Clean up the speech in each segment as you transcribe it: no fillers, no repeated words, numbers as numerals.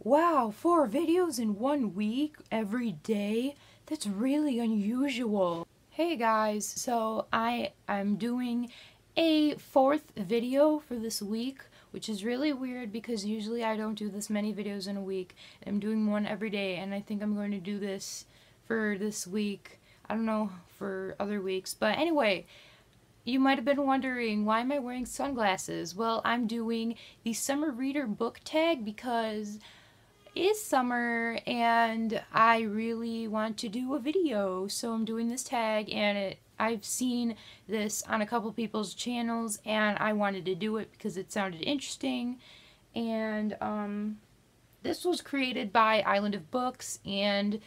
Wow, 4 videos in 1 week every day? That's really unusual. Hey guys, so I'm doing a 4th video for this week, which is really weird because usually I don't do this many videos in a week. I'm doing one every day, and I think I'm going to do this for this week. I don't know for other weeks, but anyway, you might have been wondering, why am I wearing sunglasses? Well, I'm doing the summer reader book tag because it's summer and I really want to do a video, so I'm doing this tag, and I've seen this on a couple people's channels and I wanted to do it because it sounded interesting. And this was created by Island of Books, and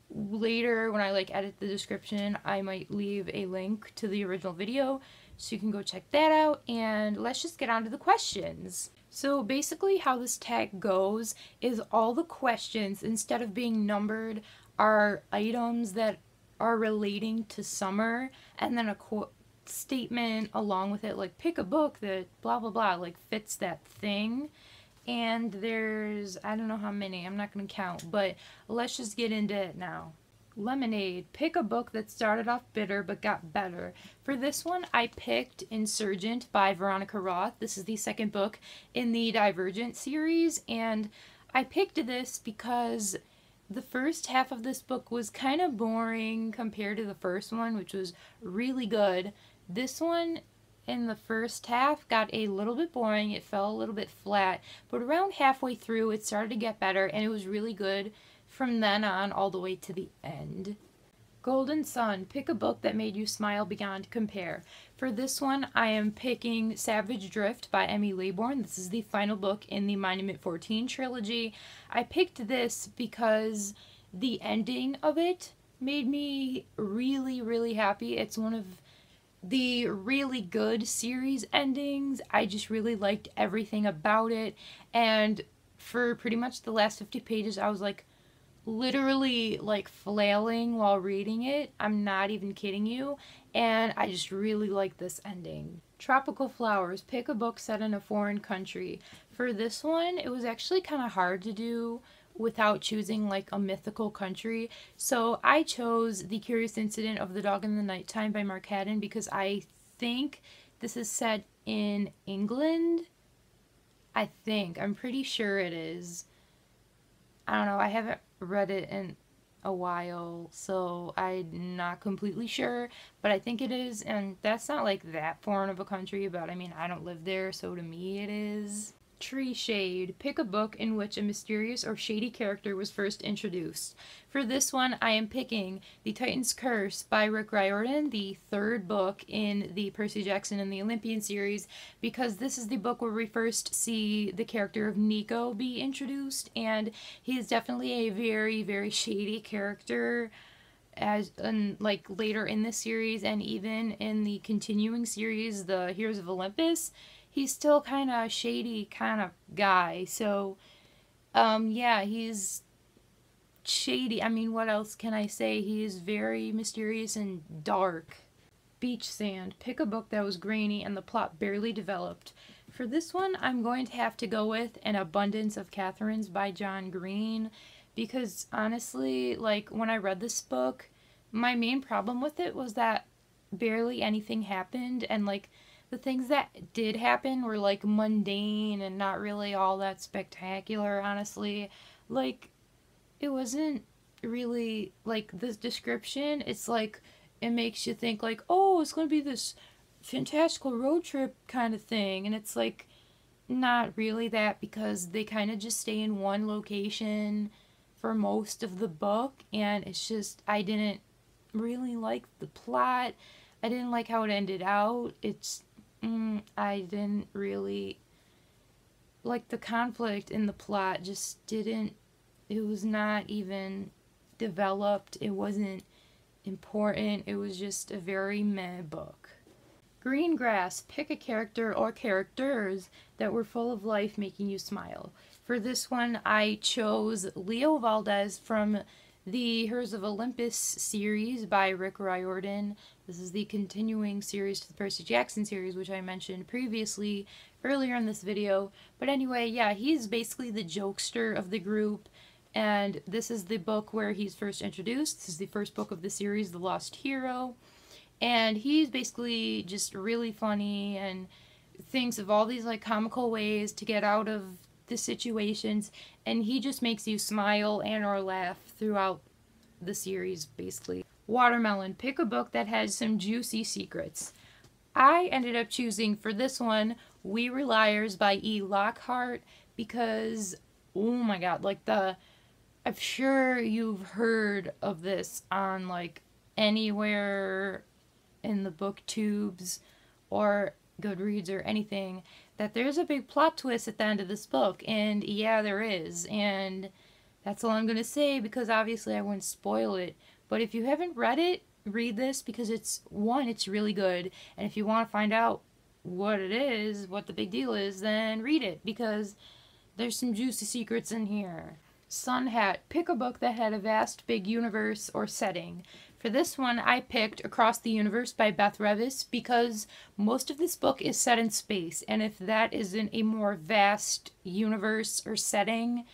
later when I edit the description I might leave a link to the original video so you can go check that out. And let's just get on to the questions. So basically how this tag goes is all the questions, instead of being numbered, are items that are relating to summer, and then a statement along with it, like pick a book that blah blah blah, like fits that thing. And there's, I don't know how many, I'm not going to count, but let's just get into it now. Lemonade. Pick a book that started off bitter but got better. For this one, I picked Insurgent by Veronica Roth. This is the second book in the Divergent series, and I picked this because the first half of this book was kind of boring compared to the first one, which was really good. This one in the first half got a little bit boring. It fell a little bit flat, but around halfway through it started to get better, and it was really good from then on all the way to the end. Golden Sun. Pick a book that made you smile beyond compare. For this one, I am picking Savage Drift by Emmy Laybourne. This is the final book in the Monument 14 trilogy. I picked this because the ending of it made me really, really happy. It's one of the really good series endings. I just really liked everything about it, and for pretty much the last 50 pages I was literally flailing while reading it. I'm not even kidding you, and I just really like this ending. Tropical Flowers. Pick a book set in a foreign country. For this one, it was actually kind of hard to do without choosing a mythical country, so I chose The Curious Incident of the Dog in the Nighttime by Mark Haddon because I think this is set in England. I'm pretty sure it is. I don't know, I haven't read it in a while, so I'm not completely sure, but I think it is, and that's not that foreign of a country, but I mean, I don't live there, so to me it is. Tree Shade. Pick a book in which a mysterious or shady character was first introduced. For this one, I am picking The Titan's Curse by Rick Riordan, the third book in the Percy Jackson and the Olympian series, because this is the book where we first see the character of Nico be introduced, and he is definitely a very, very shady character later in this series, and even in the continuing series, the Heroes of Olympus. He's still kind of shady kind of guy. So, yeah, he's shady. I mean, what else can I say? He is very mysterious and dark. Beach Sand. Pick a book that was grainy and the plot barely developed. For this one, I'm going to have to go with An Abundance of Catherines by John Green, because honestly, when I read this book, my main problem with it was that barely anything happened, and the things that did happen were mundane and not really all that spectacular, honestly. It wasn't really this description. It's it makes you think oh, it's gonna be this fantastical road trip kind of thing, and it's not really that, because they kind of just stay in one location for most of the book, and it's just, I didn't really like the plot. I didn't like how it ended out. I didn't really like the conflict in the plot. Just didn't, it was not even developed. It wasn't important. It was just a very meh book. Green Grass. Pick a character or characters that were full of life, making you smile. For this one, I chose Leo Valdez from the Heroes of Olympus series by Rick Riordan. This is the continuing series to the Percy Jackson series, which I mentioned previously. earlier in this video. But anyway, yeah, he's basically the jokester of the group. And this is the book where he's first introduced. This is the first book of the series, The Lost Hero. And he's basically just really funny and thinks of all these like comical ways to get out of the situations. And he just makes you smile and or laugh throughout the series, basically. Watermelon. Pick a book that has some juicy secrets. I ended up choosing for this one We Were Liars by E. Lockhart because, oh my god, like I'm sure you've heard of this on like anywhere in the booktubes or Goodreads or anything, that there's a big plot twist at the end of this book, and yeah, there is, and that's all I'm gonna say because obviously I wouldn't spoil it. But if you haven't read it, read this because it's really good, and if you want to find out what it is, what the big deal is, then read it because there's some juicy secrets in here. Sunhat. Pick a book that had a vast, big universe or setting. For this one, I picked Across the Universe by Beth Revis because most of this book is set in space, and if that isn't a more vast universe or setting,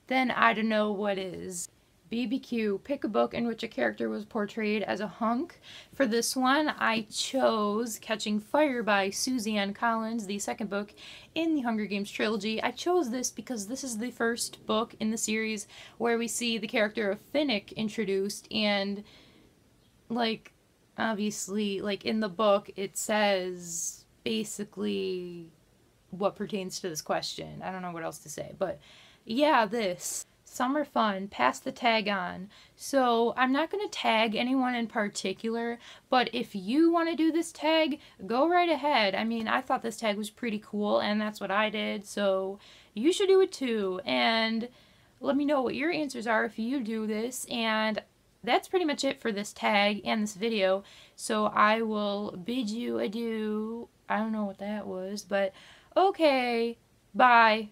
then I don't know what is. BBQ. Pick a book in which a character was portrayed as a hunk. For this one, I chose Catching Fire by Suzanne Collins, the second book in the Hunger Games trilogy. I chose this because this is the first book in the series where we see the character of Finnick introduced, and like obviously like in the book it says basically what pertains to this question. I don't know what else to say, but yeah, this. Summer Fun, pass the tag on. So I'm not going to tag anyone in particular, but if you want to do this tag, go right ahead. I mean, I thought this tag was pretty cool, and that's what I did, so you should do it too. And let me know what your answers are if you do this, and that's pretty much it for this tag and this video. So I will bid you adieu. I don't know what that was, but okay, bye.